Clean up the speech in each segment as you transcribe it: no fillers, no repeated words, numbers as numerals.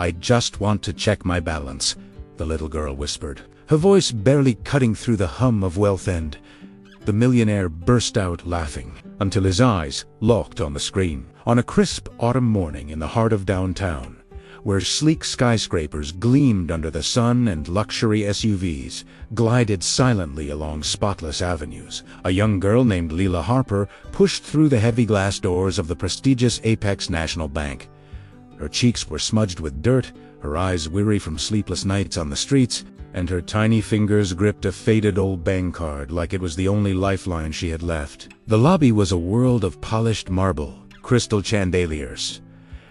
"I just want to check my balance," the little girl whispered, her voice barely cutting through the hum of Wealth End. The millionaire burst out laughing, until his eyes locked on the screen. On a crisp autumn morning in the heart of downtown, where sleek skyscrapers gleamed under the sun and luxury SUVs glided silently along spotless avenues, a young girl named Leila Harper pushed through the heavy glass doors of the prestigious Apex National Bank. Her cheeks were smudged with dirt, her eyes weary from sleepless nights on the streets, and her tiny fingers gripped a faded old bank card like it was the only lifeline she had left. The lobby was a world of polished marble, crystal chandeliers,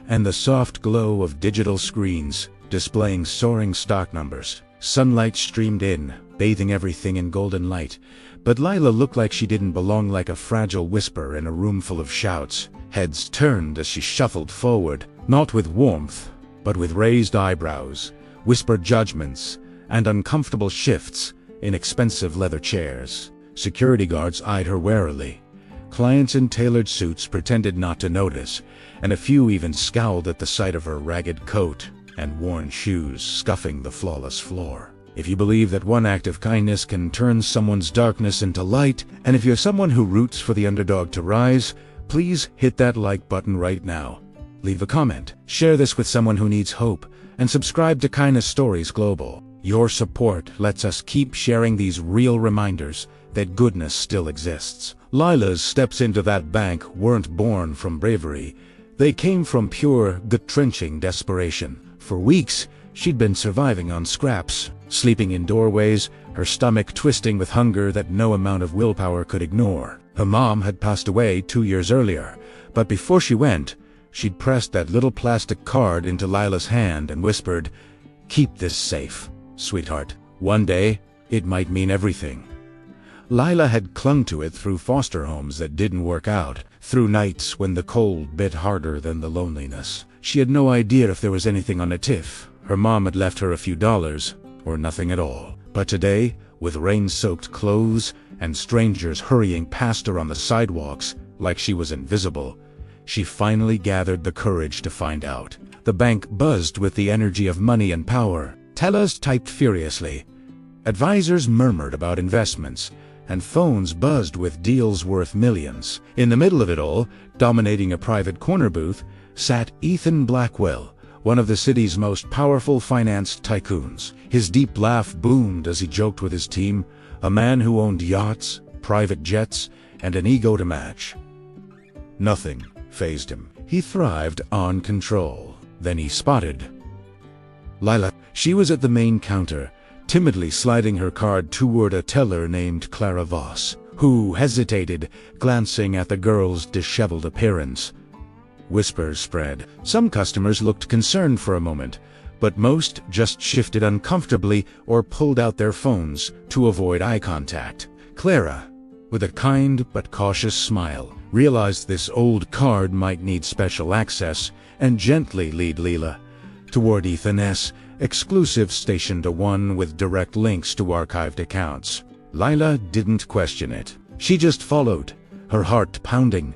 and the soft glow of digital screens displaying soaring stock numbers. Sunlight streamed in, bathing everything in golden light, but Leila looked like she didn't belong, like a fragile whisper in a room full of shouts. Heads turned as she shuffled forward, not with warmth, but with raised eyebrows, whispered judgments, and uncomfortable shifts in expensive leather chairs. Security guards eyed her warily. Clients in tailored suits pretended not to notice, and a few even scowled at the sight of her ragged coat and worn shoes scuffing the flawless floor. If you believe that one act of kindness can turn someone's darkness into light, and if you're someone who roots for the underdog to rise, please hit that like button right now. Leave a comment, share this with someone who needs hope, and subscribe to Kindness Stories Global. Your support lets us keep sharing these real reminders that goodness still exists. Leila's steps into that bank weren't born from bravery. They came from pure, gut-wrenching desperation. For weeks, she'd been surviving on scraps, sleeping in doorways, her stomach twisting with hunger that no amount of willpower could ignore. Her mom had passed away 2 years earlier, but before she went, she'd pressed that little plastic card into Leila's hand and whispered, "Keep this safe, sweetheart. One day, it might mean everything." Leila had clung to it through foster homes that didn't work out, through nights when the cold bit harder than the loneliness. She had no idea if there was anything on a TIF. Her mom had left her a few dollars, or nothing at all. But today, with rain-soaked clothes and strangers hurrying past her on the sidewalks like she was invisible, she finally gathered the courage to find out. The bank buzzed with the energy of money and power. Tellers typed furiously. Advisors murmured about investments, and phones buzzed with deals worth millions. In the middle of it all, dominating a private corner booth, sat Ethan Blackwell, one of the city's most powerful finance tycoons. His deep laugh boomed as he joked with his team, a man who owned yachts, private jets, and an ego to match. Nothing fazed him. He thrived on control. Then he spotted Leila. She was at the main counter, timidly sliding her card toward a teller named Clara Voss, who hesitated, glancing at the girl's disheveled appearance. Whispers spread. Some customers looked concerned for a moment, but most just shifted uncomfortably or pulled out their phones to avoid eye contact. Clara, with a kind but cautious smile, realized this old card might need special access and gently lead Leila toward Ethan S., exclusive station to one with direct links to archived accounts. Leila didn't question it. She just followed, her heart pounding,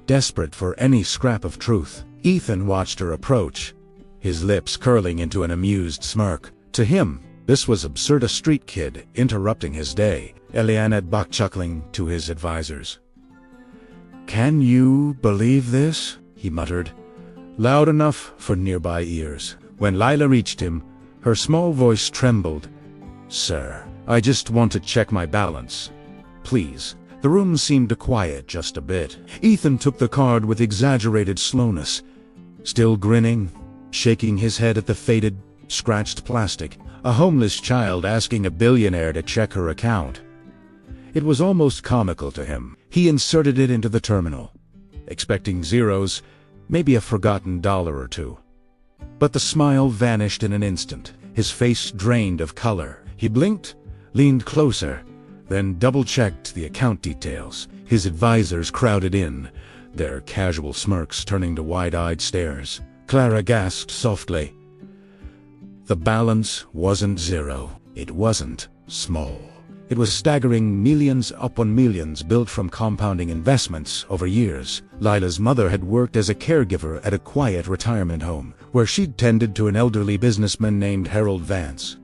desperate for any scrap of truth. Ethan watched her approach, his lips curling into an amused smirk. To him, this was absurd, a street kid interrupting his day. Eliane had buck chuckling to his advisors. "Can you believe this?" he muttered, loud enough for nearby ears. When Leila reached him, her small voice trembled. "Sir, I just want to check my balance. Please." The room seemed to quiet just a bit. Ethan took the card with exaggerated slowness, still grinning, shaking his head at the faded, scratched plastic. A homeless child asking a billionaire to check her account. It was almost comical to him. He inserted it into the terminal, expecting zeros, maybe a forgotten dollar or two. But the smile vanished in an instant. His face drained of color. He blinked, leaned closer, then double-checked the account details. His advisors crowded in, their casual smirks turning to wide-eyed stares. Clara gasped softly. The balance wasn't zero. It wasn't small. It was staggering, millions upon millions built from compounding investments over years. Lila's mother had worked as a caregiver at a quiet retirement home, where she'd tended to an elderly businessman named Harold Vance.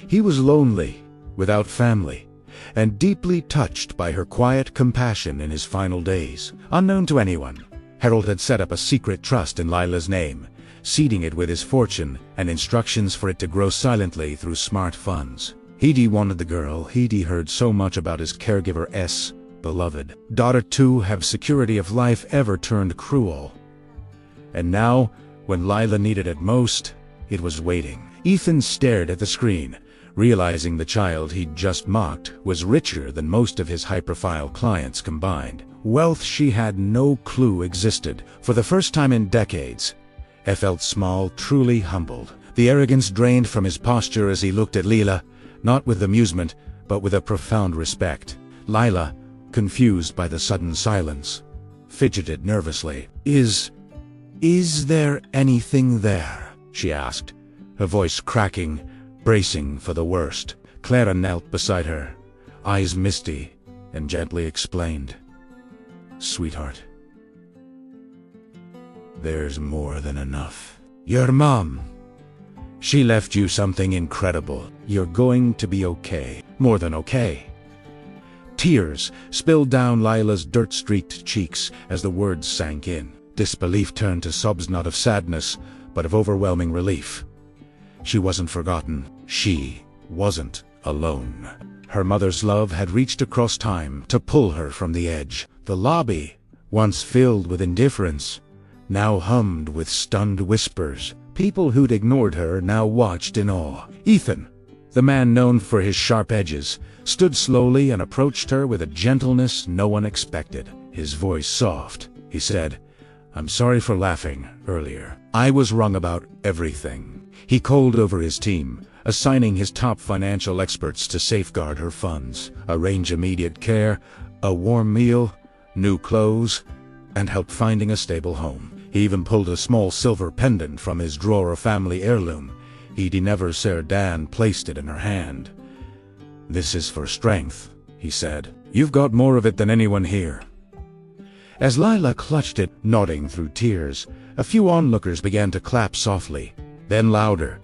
He was lonely, without family, and deeply touched by her quiet compassion in his final days. Unknown to anyone, Harold had set up a secret trust in Lila's name, seeding it with his fortune and instructions for it to grow silently through smart funds. He'd wanted the girl he'd heard so much about his caregiver's beloved daughter to have security of life ever turned cruel. And now, when Lila needed it most, it was waiting. Ethan stared at the screen, realizing the child he'd just mocked was richer than most of his high-profile clients combined. Wealth she had no clue existed. For the first time in decades, he felt small, truly humbled. The arrogance drained from his posture as he looked at Lila, not with amusement, but with a profound respect. Lila, confused by the sudden silence, fidgeted nervously. Is there anything there?" she asked, her voice cracking, bracing for the worst. Clara knelt beside her, eyes misty, and gently explained, "Sweetheart, there's more than enough. Your mom, she left you something incredible. You're going to be okay. More than okay." Tears spilled down Lila's dirt-streaked cheeks as the words sank in. Disbelief turned to sobs, not of sadness, but of overwhelming relief. She wasn't forgotten. She wasn't alone. Her mother's love had reached across time to pull her from the edge. The lobby, once filled with indifference, now hummed with stunned whispers. People who'd ignored her now watched in awe. Ethan, the man known for his sharp edges, stood slowly and approached her with a gentleness no one expected. His voice soft, he said, "I'm sorry for laughing earlier. I was wrong about everything." He called over his team, assigning his top financial experts to safeguard her funds, arrange immediate care, a warm meal, new clothes, and help finding a stable home. He even pulled a small silver pendant from his drawer, a family heirloom. He'd never seen Dan placed it in her hand. "This is for strength," he said. "You've got more of it than anyone here." As Lila clutched it, nodding through tears, a few onlookers began to clap softly, then louder,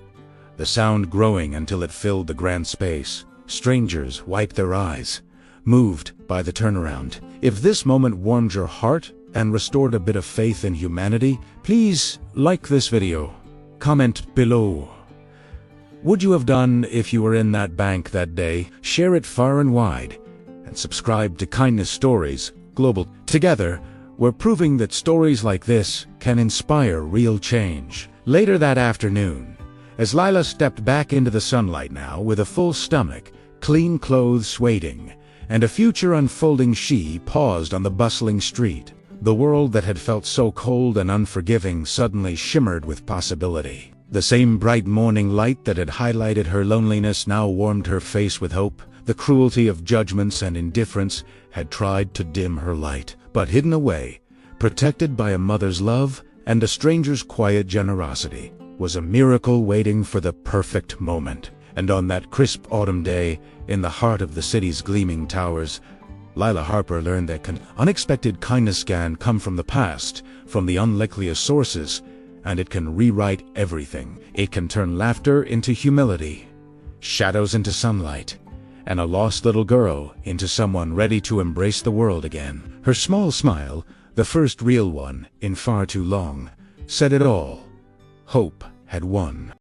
the sound growing until it filled the grand space. Strangers wiped their eyes, moved by the turnaround. If this moment warmed your heart and restored a bit of faith in humanity, please like this video, comment below. Would you have done if you were in that bank that day? Share it far and wide, and subscribe to Kindness Stories Global. Together, we're proving that stories like this can inspire real change. Later that afternoon, as Lila stepped back into the sunlight now with a full stomach, clean clothes waiting, and a future unfolding, she paused on the bustling street. The world that had felt so cold and unforgiving suddenly shimmered with possibility. The same bright morning light that had highlighted her loneliness now warmed her face with hope. The cruelty of judgments and indifference had tried to dim her light, but hidden away, protected by a mother's love and a stranger's quiet generosity, was a miracle waiting for the perfect moment. And on that crisp autumn day, in the heart of the city's gleaming towers, Lila Harper learned that unexpected kindness can come from the past, from the unlikeliest sources, and it can rewrite everything. It can turn laughter into humility, shadows into sunlight, and a lost little girl into someone ready to embrace the world again. Her small smile, the first real one in far too long, said it all. Hope had won.